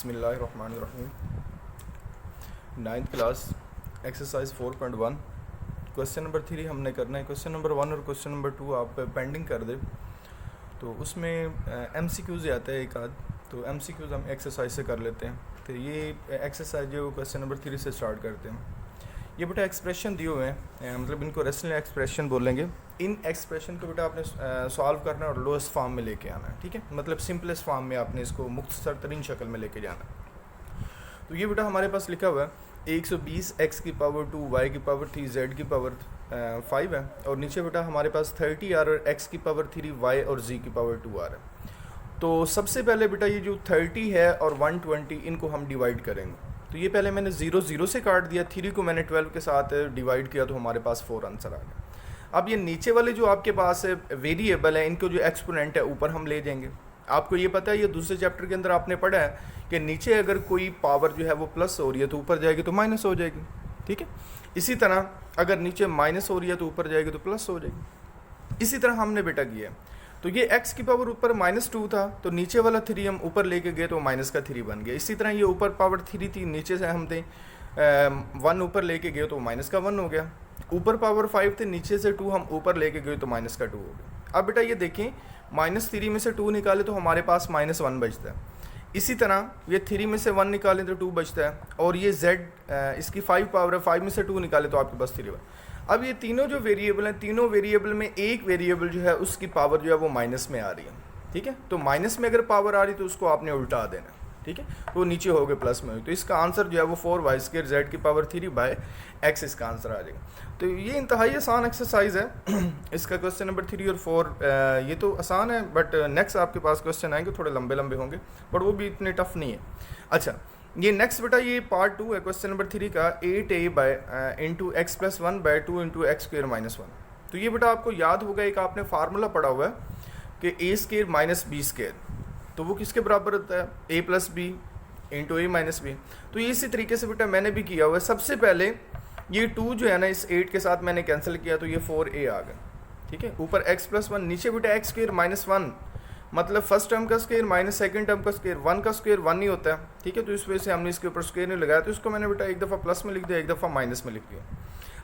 बिस्मिल्लाहिर्रहमानिर्रहीम। 9th class exercise 4.1 question number 3 हमने करना है। क्वेश्चन नंबर 1 और क्वेश्चन नंबर 2 आप पेंडिंग कर दे, तो उसमें MCQs आता है एक आध, तो MCQs हम एक्सरसाइज से कर लेते हैं। तो ये एक्सरसाइज जो क्वेश्चन नंबर 3 से स्टार्ट करते हैं। ये बेटा एक्सप्रेशन दिए हुए हैं, मतलब इनको रेशनल एक्सप्रेशन बोलेंगे। इन एक्सप्रेशन को बेटा आपने सॉल्व करना है और लोएस्ट फॉर्म में लेके आना है, ठीक है। मतलब सिंपलेस्ट फॉर्म में आपने इसको मुख्तसर तरीन शक्ल में लेके जाना है। तो ये बेटा हमारे पास लिखा हुआ है 120 x की पावर 2 y की पावर 3 z की पावर 5 है, और नीचे बेटा हमारे पास 30 r और x की पावर 3 y और z की पावर 2 r है। तो सबसे पहले बेटा ये जो 30 है और 120 इनको हम डिवाइड करेंगे। तो ये पहले मैंने 0 0 से काट दिया, 3 को मैंने 12 के साथ डिवाइड किया, तो हमारे पास 4 आंसर आ गया। अब ये नीचे वाले जो आपके पास वेरिएबल है, इनको जो एक्सपोनेंट है ऊपर हम ले जाएंगे। आपको ये पता है, ये दूसरे चैप्टर के अंदर आपने पढ़ा है कि नीचे अगर कोई पावर जो है वो प्लस हो रही है तो ऊपर जाएगी तो माइनस हो जाएगी, ठीक है। इसी तरह अगर नीचे माइनस हो रही है तो ऊपर जाएगी तो प्लस हो जाएगी। इसी तरह हमने बेटा किया। तो ये x की पावर ऊपर -2 था, तो नीचे वाला 3 हम ऊपर लेके गए तो माइनस का 3 बन गया। इसी तरह ये ऊपर पावर 3 थी, नीचे से हम थे 1 ऊपर लेके गए तो माइनस का 1 हो गया। ऊपर पावर 5 थे, नीचे से 2 हम ऊपर लेके गए तो माइनस का 2 हो गया। अब बेटा ये देखें, -3 में से 2 निकाले तो हमारे पास -1 बचता है। इसी तरह ये 3 में से 1 निकालें तो 2 बचता है, और ये z इसकी 5 पावर है, 5 में से 2 निकाले तो आपके पास 3 बचता है। अब ये तीनों जो वेरिएबल हैं, तीनों वेरिएबल में एक वेरिएबल जो है उसकी पावर जो है वो माइनस में आ रही है, ठीक है। तो माइनस में अगर पावर आ रही तो उसको आपने उल्टा देना, ठीक है। तो नीचे हो गए प्लस में, तो इसका आंसर जो है वो 4y² z की पावर 3 बाय x इसका आंसर आ जाएगा। तो ये इंतहाई आसान एक्सरसाइज है इसका क्वेश्चन नंबर 3 और 4 ये तो आसान है, बट नेक्स्ट आपके पास क्वेश्चन आएंगे थोड़े लंबे लंबे होंगे, बट वो भी इतने टफ नहीं है। अच्छा, ये नेक्स्ट बेटा ये पार्ट 2 है क्वेश्चन नंबर 3 का, 8a by into x plus 1 by 2 into x square minus 1। तो ये बेटा आपको याद होगा, एक आपने फार्मूला पढ़ा हुआ है कि a square minus b square, तो वो किसके बराबर होता है, a plus b into a minus b. तो ये इसी तरीके से बेटा मैंने भी किया हुआ है। सबसे पहले ये 2 जो है ना इस 8 के साथ मैंने कैंसिल किया, तो ये 4a आ गया, ठीक है। ऊपर x प्लस 1, नीचे बेटा एक्स स्क्र माइनस 1, मतलब फर्स्ट टर्म का स्क्वायर माइनस सेकंड टर्म का स्क्वायर, 1 का स्क्वायर 1 ही होता है, ठीक है। तो इस वजह से हमने इसके ऊपर स्क्वायर नहीं लगाया, तो इसको मैंने बेटा एक दफ़ा प्लस में लिख दिया, एक दफ़ा माइनस में लिख दिया।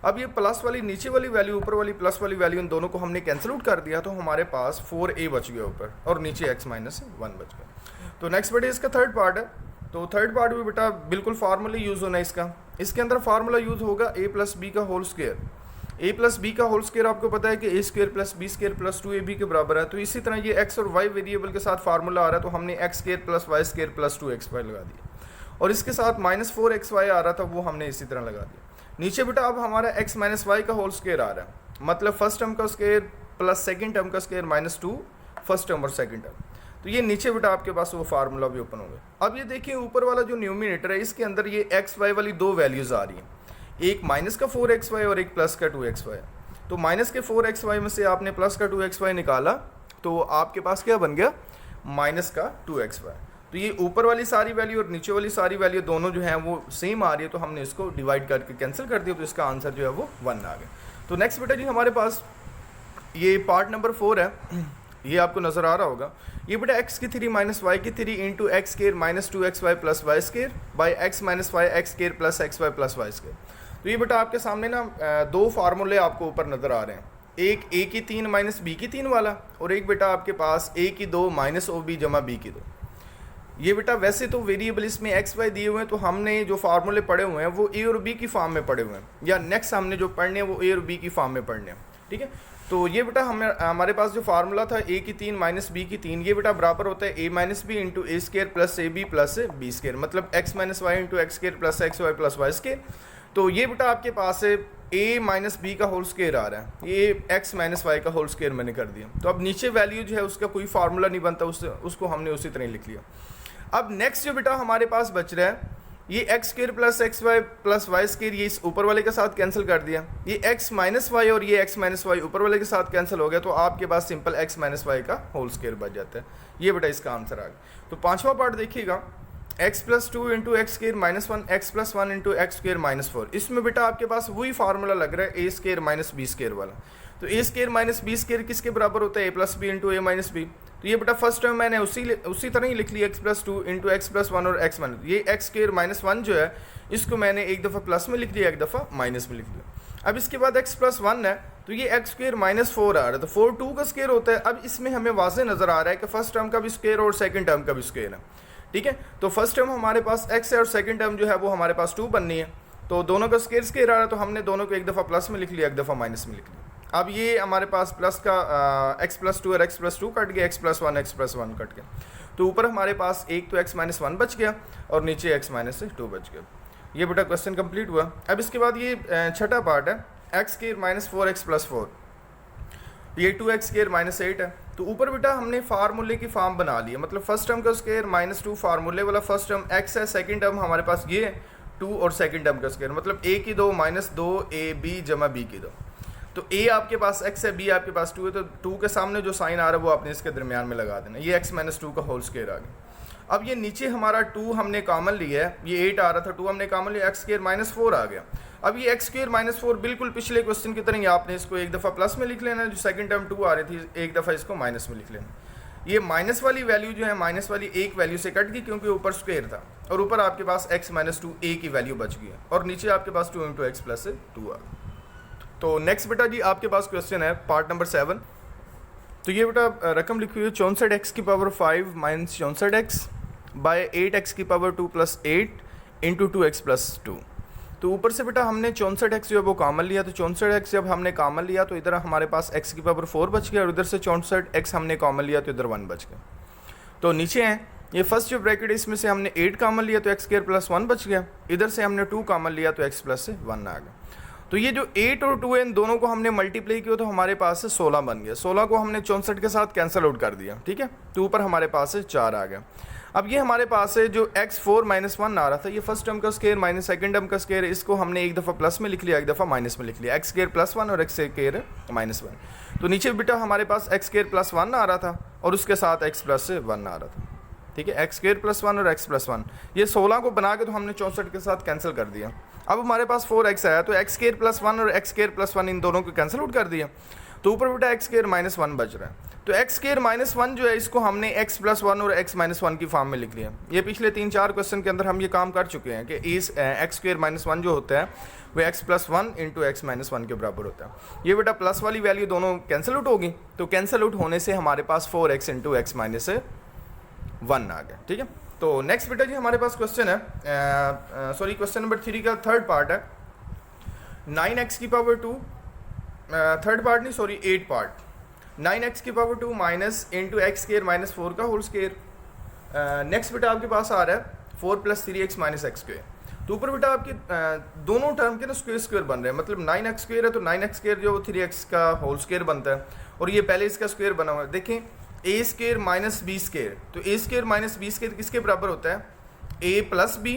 अब ये प्लस वाली नीचे वाली वैल्यू, ऊपर वाली प्लस वाली वैल्यू, इन दोनों को हमने कैंसिल आउट कर दिया, तो हमारे पास 4a बच गया ऊपर, और नीचे x माइनस 1 बच गया। तो नेक्स्ट बेटा इसका थर्ड पार्ट है। तो थर्ड पार्ट भी बेटा बिल्कुल फार्मूला यूज़ होना है इसका। इसके अंदर फार्मूला यूज़ होगा a प्लस बी का whole square. a plus b का होल स्क्वायर आपको पता है कि a square plus b square plus 2ab के बराबर है। तो इसी तरह ये x और y वेरिएबल के साथ फार्मूला आ रहा है, तो हमने x square plus y square plus 2xy लगा दिया, और इसके साथ -4xy आ रहा था, वो हमने इसी तरह लगा दिया। नीचे बेटा अब हमारा x माइनस वाई का होल स्क्वायर आ रहा है, मतलब फर्स्ट टर्म का स्क्वायर प्लस सेकेंड टर्म का स्क्वायर -2 फर्स्ट टर्म और सेकेंड टर्म। तो ये नीचे बेटा आपके पास वो फार्मूला भी ओपन हो गया। अब ये देखिए ऊपर वाला जो न्यूमिनेटर है, इसके अंदर ये एक्स वाई वाली दो वैल्यूज़ आ रही हैं, एक माइनस का 4xy और एक प्लस का 2xy। तो माइनस के 4xy में से आपने प्लस का 2xy निकाला, तो आपके पास क्या बन गया, माइनस का 2xy। तो ये ऊपर वाली सारी वैल्यू और नीचे वाली सारी वैल्यू दोनों जो हैं वो सेम आ रही है, तो हमने इसको डिवाइड करके कैंसिल कर दिया, तो इसका आंसर जो है वो 1 आ गया। तो नेक्स्ट बेटा जी हमारे पास ये पार्ट नंबर 4 है, ये आपको नज़र आ रहा होगा। ये बेटा x की 3 माइनस वाई की 3 into x square minus 2xy plus y square by x minus y x square plus xy plus y square. तो ये बेटा आपके सामने ना दो फार्मूले आपको ऊपर नज़र आ रहे हैं, एक a की 3 माइनस b की 3 वाला, और एक बेटा आपके पास a की 2 माइनस ob जमा b की 2। ये बेटा वैसे तो वेरिएबल इसमें एक्स वाई दिए हुए हैं, तो हमने जो फार्मूले पढ़े हुए हैं वो a और b की फॉर्म में पढ़े हुए हैं, या नेक्स्ट हमने जो पढ़ने हैं वो a और b की फॉर्म में पढ़ने हैं, ठीक है। तो ये बेटा हमारे पास जो फार्मूला था a की 3 माइनस b की 3, ये बेटा बराबर होता है a minus b into a square plus a b plus b square, मतलब x minus y into x square plus x y plus y square. तो ये बेटा आपके पास है a माइनस बी का होल स्क्वायर आ रहा है, ये x माइनस वाई का होल स्क्वायर मैंने कर दिया। तो अब नीचे वैल्यू जो है उसका कोई फार्मूला नहीं बनता, उसको हमने उसी तरह लिख लिया। अब नेक्स्ट जो बेटा हमारे पास बच रहा है, ये x square plus x y plus y square, ये इस ऊपर वाले के साथ कैंसिल कर दिया। ये x माइनस वाई और ये x माइनस वाई ऊपर वाले के साथ कैंसिल हो गया, तो आपके पास सिंपल x माइनस वाई का होल स्क्वायर बच जाता है। ये बेटा इसका आंसर आ गया। तो पांचवा पार्ट देखिएगा, x plus 2 into x square minus 1 x plus 1 into x square minus 4। इसमें बेटा आपके पास वही फार्मूला लग रहा है a square minus b square वाला। तो a square minus b square किसके बराबर होता है, a plus b into a minus b. तो ये बेटा फर्स्ट टर्म मैंने उसी तरह ही लिख लिया x plus 2 into x plus 1 और x माइनस, ये एक्स स्क्वायर माइनस 1 जो है इसको मैंने एक दफ़ा प्लस में लिख लिया, एक दफ़ा माइनस में लिख लिया। अब इसके बाद x प्लस 1 है तो ये एक्स स्क्वायर माइनस 4 आ रहा है, तो 4 2 का स्क्वायर होता है। अब इसमें हमें वाज़े नज़र आ रहा है कि फर्स्ट टर्म का भी स्क्वायर और सेकंड टर्म का भी स्क्वायर है, ठीक है। तो फर्स्ट टर्म हमारे पास x है और सेकंड टर्म जो है वो हमारे पास 2 बननी है, तो दोनों का स्क्वायर स्क्वायर आ रहा है, तो हमने दोनों को एक दफ़ा प्लस में लिख लिया, एक दफ़ा माइनस में लिख लिया। अब ये हमारे पास प्लस का x प्लस 2 और x प्लस 2 कट गया, x प्लस 1 कट गया, तो ऊपर हमारे पास एक तो x माइनस 1 बच गया और नीचे x माइनस 2 बच गया। ये बेटा क्वेश्चन कंप्लीट हुआ। अब इसके बाद ये छठा पार्ट है, x square minus 4x plus 4, ये 2x स्क्वायर माइनस 8 है। तो ऊपर बेटा हमने फार्मूले की फॉर्म बना ली है, मतलब फर्स्ट टर्म का स्क्वायर माइनस 2 फार्मूले वाला फर्स्ट टर्म x है, सेकंड टर्म हमारे पास ये है 2 और सेकंड टर्म का स्क्वायर मतलब a की 2 माइनस 2 ab जमा b की 2। तो a आपके पास x है, b आपके पास 2 है, तो 2 के सामने जो साइन आ रहा है वो आपने इसके दरमियान में लगा देना, ये x माइनस 2 का होल स्क्वायर आ गया। अब ये नीचे हमारा 2 हमने कॉमन लिया है, ये 8 आ रहा था, 2 हमने कॉमन लिया, एक्स स्क्वायर माइनस 4 आ गया। अब ये एक्स स्क्वायर माइनस 4 बिल्कुल पिछले क्वेश्चन की तरह ही आपने इसको एक दफ़ा प्लस में लिख लेना, जो सेकंड टर्म 2 आ रही थी एक दफ़ा इसको माइनस में लिख लेना। ये माइनस वाली वैल्यू जो है माइनस वाली एक वैल्यू से कट गई क्योंकि ऊपर स्क्वायर था, और ऊपर आपके पास x माइनस 2 a की वैल्यू बच गई है, और नीचे आपके पास 2 इंटू एक्स प्लस 2 आ गया। तो नेक्स्ट बेटा जी आपके पास क्वेश्चन है पार्ट नंबर 7। तो ये बेटा रकम लिखी हुई है 64x की power 5 minus 64x bye 8x की power 2 plus 8 into 2x plus 2। तो ऊपर से बेटा हमने 64x जो है वो कॉमन लिया, तो 64x जब हमने कॉमन लिया तो इधर हमारे पास x की पावर 4 बच गया, और इधर से 64x हमने कॉमन लिया तो इधर 1 बच गया। तो नीचे हैं ये फर्स्ट जो ब्रैकेट है इसमें से हमने 8 कॉमन लिया तो x स्क्वायर प्लस 1 बच गया, इधर से हमने 2 कॉमन लिया तो x प्लस 1 आ गया। तो ये जो 8 और 2 है इन दोनों को हमने मल्टीप्लाई किया तो हमारे पास 16 बन गया, 16 को हमने 64 के साथ कैंसिल आउट कर दिया, ठीक है। तो ऊपर हमारे पास 4 आ गया। अब ये हमारे पास है जो x4 माइनस 1 आ रहा था, ये फर्स्ट टर्म का स्क्वायर माइनस सेकंड टर्म का स्क्वायर, इसको हमने एक दफ़ा प्लस में लिख लिया, एक दफ़ा माइनस में लिख लिया, x स्क्वायर प्लस 1 और x स्क्वायर माइनस 1। तो नीचे बेटा हमारे पास x स्क्वायर प्लस 1 आ रहा था और उसके साथ x प्लस 1 आ रहा था, ठीक है। x स्क्वायर प्लस 1 और x प्लस 1, ये 16 को बना के तो हमने 64 के साथ कैंसिल कर दिया। अब हमारे पास 4x आया तो x स्क्वायर प्लस 1 और x स्क्वायर प्लस 1 इन दोनों को कैंसिल आउट कर दिया, तो ऊपर बेटा x स्क्वायर माइनस 1 बच रहा है। तो x स्क्वायर माइनस 1 जो है इसको हमने x प्लस 1 और x माइनस 1 की फॉर्म में लिख लिया। ये पिछले 3-4 क्वेश्चन के अंदर हम ये काम कर चुके हैं कि इस x स्क्वायर माइनस 1 जो होता है वो x plus 1 into x minus 1 के बराबर होता है। ये बेटा प्लस वाली वैल्यू दोनों कैंसिल आउट होगी, तो कैंसिल आउट होने से हमारे पास 4x इंटू एक्स माइनस 1 आ गया, ठीक है। तो नेक्स्ट बेटा जी हमारे पास क्वेश्चन है, क्वेश्चन नंबर 3 का थर्ड पार्ट है, 9x की पावर 2, थर्ड पार्ट नहीं 8 पार्ट, 9x की power 2 minus into x square minus 4 का होल स्क्वायर। नेक्स्ट बेटा आपके पास आ रहा है 4 plus 3x minus x square. तो ऊपर बेटा आपके दोनों टर्म के ना स्क्वायर बन रहे हैं, मतलब 9x स्क्वायर है तो 9x स्क्वायर जो 3x का होल स्क्वायर बनता है, और ये पहले इसका स्क्वायर बना हुआ है। देखें a square minus b square, तो a square minus b square किसके बराबर होता है, a प्लस बी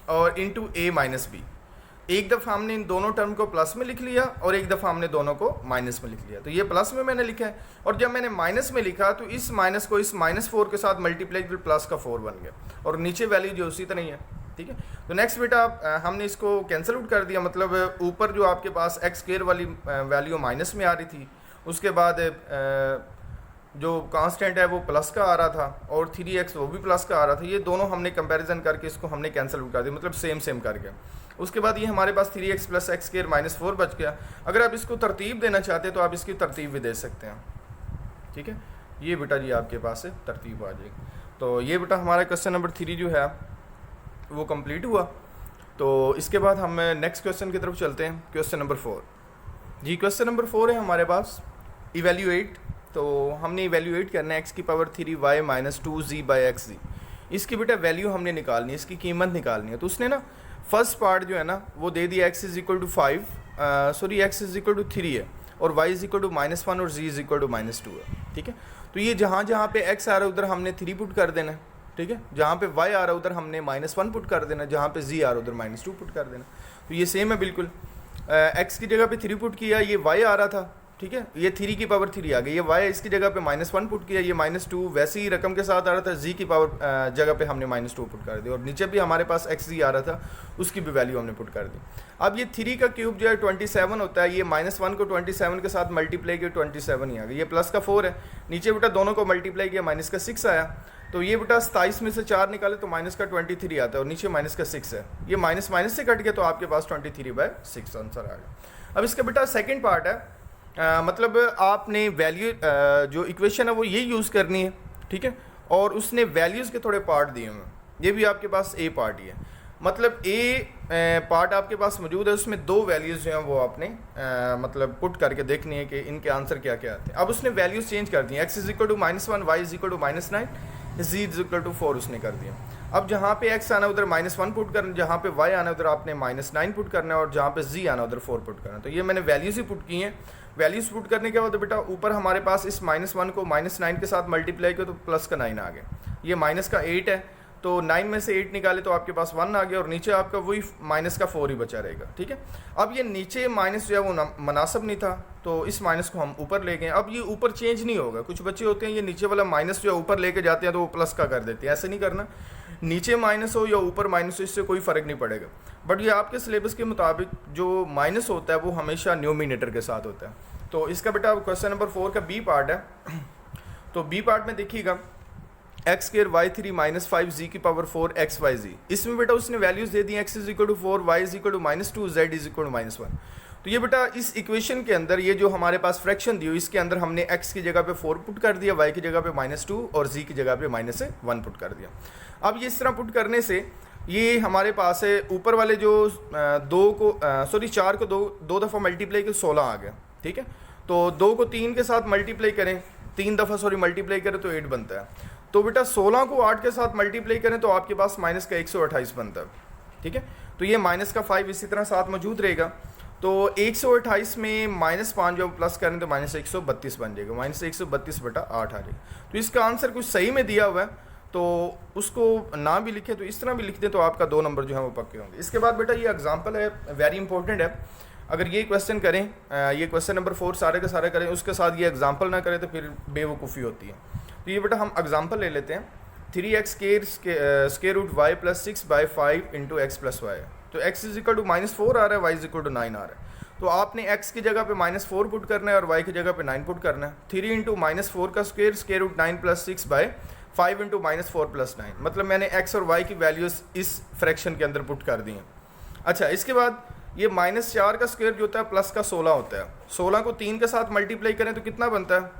और इंटू a माइनस बी। एक दफ़ा हमने इन दोनों टर्म को प्लस में लिख लिया और एक दफ़ा हमने दोनों को माइनस में लिख लिया। तो ये प्लस में मैंने लिखा है, और जब मैंने माइनस में लिखा तो इस माइनस को इस माइनस 4 के साथ मल्टीप्लाई फिर प्लस का 4 बन गया, और नीचे वैल्यू जो उसी तरह ही है, ठीक है। तो नेक्स्ट बेटा हमने इसको कैंसिल आउट कर दिया, मतलब ऊपर जो आपके पास एक्स स्क्वायर वाली वैल्यू माइनस में आ रही थी, उसके बाद जो कांस्टेंट है वो प्लस का आ रहा था और 3x वो भी प्लस का आ रहा था, ये दोनों हमने कंपैरिजन करके इसको हमने कैंसिल आउट कर दिया, मतलब सेम करके। उसके बाद ये हमारे पास 3x plus x square minus 4 बच गया। अगर आप इसको तरतीब देना चाहते हैं तो आप इसकी तरतीब भी दे सकते हैं, ठीक है। ये बेटा जी आपके पास है तरतीब आ जाएगी। तो ये बेटा हमारा क्वेश्चन नंबर 3 जो है वो कंप्लीट हुआ। तो इसके बाद हम नेक्स्ट क्वेश्चन की तरफ चलते हैं, क्वेश्चन नंबर 4 जी। क्वेश्चन नंबर 4 है हमारे पास इवेल्यूएट। तो हमने इवेल्यूएट करना है x की power 3y minus 2z by x z. इसकी बेटा वैल्यू हमने निकालनी है, इसकी कीमत निकालनी है। तो उसने ना फर्स्ट पार्ट जो है ना वो दे दिया x is equal to 5, x is equal to 3 है, और y इज इक्वल टू -1 और z इज इक्वल टू -2 है, ठीक है। तो ये जहाँ पे x आ रहा है उधर हमने 3 पुट कर देना, ठीक है। जहाँ पे y आ रहा है उधर हमने -1 पुट कर देना, जहाँ पे z आ रहा है उधर -2 पुट कर देना। तो ये सेम है बिल्कुल, x की जगह पे 3 पुट किया, ये y आ रहा था ठीक है, ये 3 की पावर 3 आ गई, ये y इसकी जगह पे -1 पुट किया, ये -2 वैसे ही रकम के साथ आ रहा था, z की पावर जगह पे हमने -2 पुट कर दिया, और नीचे भी हमारे पास xz आ रहा था, उसकी भी वैल्यू हमने पुट कर दी। अब ये 3 का क्यूब जो है 27 होता है, ये -1 को 27 के साथ मल्टीप्लाई किया 27 ही आ गया, ये प्लस का 4 है, नीचे बेटा दोनों को मल्टीप्लाई किया माइनस का 6 आया, तो ये बेटा 27 में से 4 निकाले तो माइनस का 23 आता है, और नीचे माइनस का 6 है, ये माइनस माइनस से कट गया तो आपके पास 23/6 आंसर आ गया। अब इसका बेटा सेकेंड पार्ट है, मतलब आपने वैल्यू जो इक्वेशन है वो ये यूज़ करनी है, ठीक है, और उसने वैल्यूज़ के थोड़े पार्ट दिए हुए हैं, ये भी आपके पास ए पार्ट ही है, मतलब ए पार्ट आपके पास मौजूद है, उसमें 2 वैल्यूज़ जो हैं वो आपने मतलब पुट करके देखनी है कि इनके आंसर क्या क्या आते हैं। अब उसने वैल्यूज़ चेंज कर दी, x = -1, y = -9, z = 4 उसने कर दिया। अब जहाँ पे x आना उधर -1 पुट करना, जहाँ पे y आना उधर आपने -9 पुट करना है, और जहाँ पे z आना उधर 4 पुट करना है। तो ये मैंने वैल्यूज़ ही पुट की हैं। वैल्यूज़ पुट करने के बाद बेटा ऊपर हमारे पास इस -1 को -9 के साथ मल्टीप्लाई किया तो प्लस का 9 आ गया, ये माइनस का 8 है, तो 9 में से 8 निकाले तो आपके पास 1 आ गया, और नीचे आपका वही माइनस का 4 ही बचा रहेगा, ठीक है। अब ये नीचे माइनस जो है वो मुनासिब नहीं था, तो इस माइनस को हम ऊपर ले गए। अब ये ऊपर चेंज नहीं होगा, कुछ बच्चे होते हैं ये नीचे वाला माइनस जो है ऊपर लेके जाते हैं तो वो प्लस का कर देते हैं, ऐसे नहीं करना, नीचे माइनस हो या ऊपर माइनस हो इससे कोई फ़र्क नहीं पड़ेगा, बट ये आपके सिलेबस के मुताबिक जो माइनस होता है वो हमेशा न्यूमिनेटर के साथ होता है। तो इसका बेटा क्वेश्चन नंबर 4 का बी पार्ट है, तो बी पार्ट में देखिएगा x² y3 -5 z की पावर 4 xyz, इसमें बेटा उसने वैल्यूज़ दे दी, x = 4, y = -2, z = -1। तो ये बेटा इस इक्वेशन के अंदर ये जो हमारे पास फ्रैक्शन दी हुई इसके अंदर हमने x की जगह पे 4 पुट कर दिया, y की जगह पे -2 और z की जगह पे -1 पुट कर दिया। अब ये इस तरह पुट करने से ये हमारे पास है ऊपर वाले जो 4 को दो दफ़ा मल्टीप्लाई के 16 आ गया, ठीक है, तो 2 को 3 के साथ मल्टीप्लाई करें, 3 दफ़ा मल्टीप्लाई करें तो 8 बनता है, तो बेटा 16 को 8 के साथ मल्टीप्लाई करें तो आपके पास माइनस का 128 बनता है, ठीक है, तो ये माइनस का 5 इसी तरह साथ मौजूद रहेगा, तो 128 में -5 जब प्लस करें तो -132 बन जाएगा, -132/8 आ जाएगा। तो इसका आंसर कुछ सही में दिया हुआ है, तो उसको ना भी लिखें तो इस तरह भी लिख दें तो आपका 2 नंबर जो है वो पक्के होंगे। इसके बाद बेटा ये एग्जाम्पल है, वेरी इंपॉर्टेंट है, अगर ये क्वेश्चन करें, ये क्वेश्चन नंबर 4 सारे के सारे करें, उसके साथ ये एग्जाम्पल ना करें तो फिर बेवकूफ़ी होती है। तो ये बेटा हम एग्जाम्पल ले लेते हैं, 3x² y + 6/5 × x + y, तो x = -4 आ रहा है, y = 9 आ रहा है, तो आपने x की जगह पे -4 पुट करना है और y की जगह पे 9 पुट करना है। 3 × -4 का स्क्वायर √9 + 6/5 × -4 + 9, मतलब मैंने x और y की वैल्यूज़ इस फ्रैक्शन के अंदर पुट कर दी हैं। अच्छा, इसके बाद ये -4 का स्क्वायर जो होता है प्लस का 16 होता है, 16 को 3 के साथ मल्टीप्लाई करें तो कितना बनता है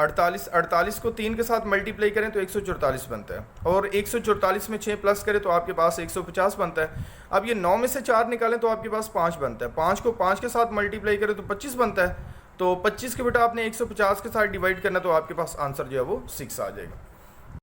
48, 48 को 3 के साथ मल्टीप्लाई करें तो 144 बनता है, और 144 में 6 प्लस करें तो आपके पास 150 बनता है। अब ये 9 में से 4 निकालें तो आपके पास 5 बनता है, 5 को 5 के साथ मल्टीप्लाई करें तो 25 बनता है, तो 25 के बेटा आपने 150 के साथ डिवाइड करना तो आपके पास आंसर जो है वो 6 आ जाएगा।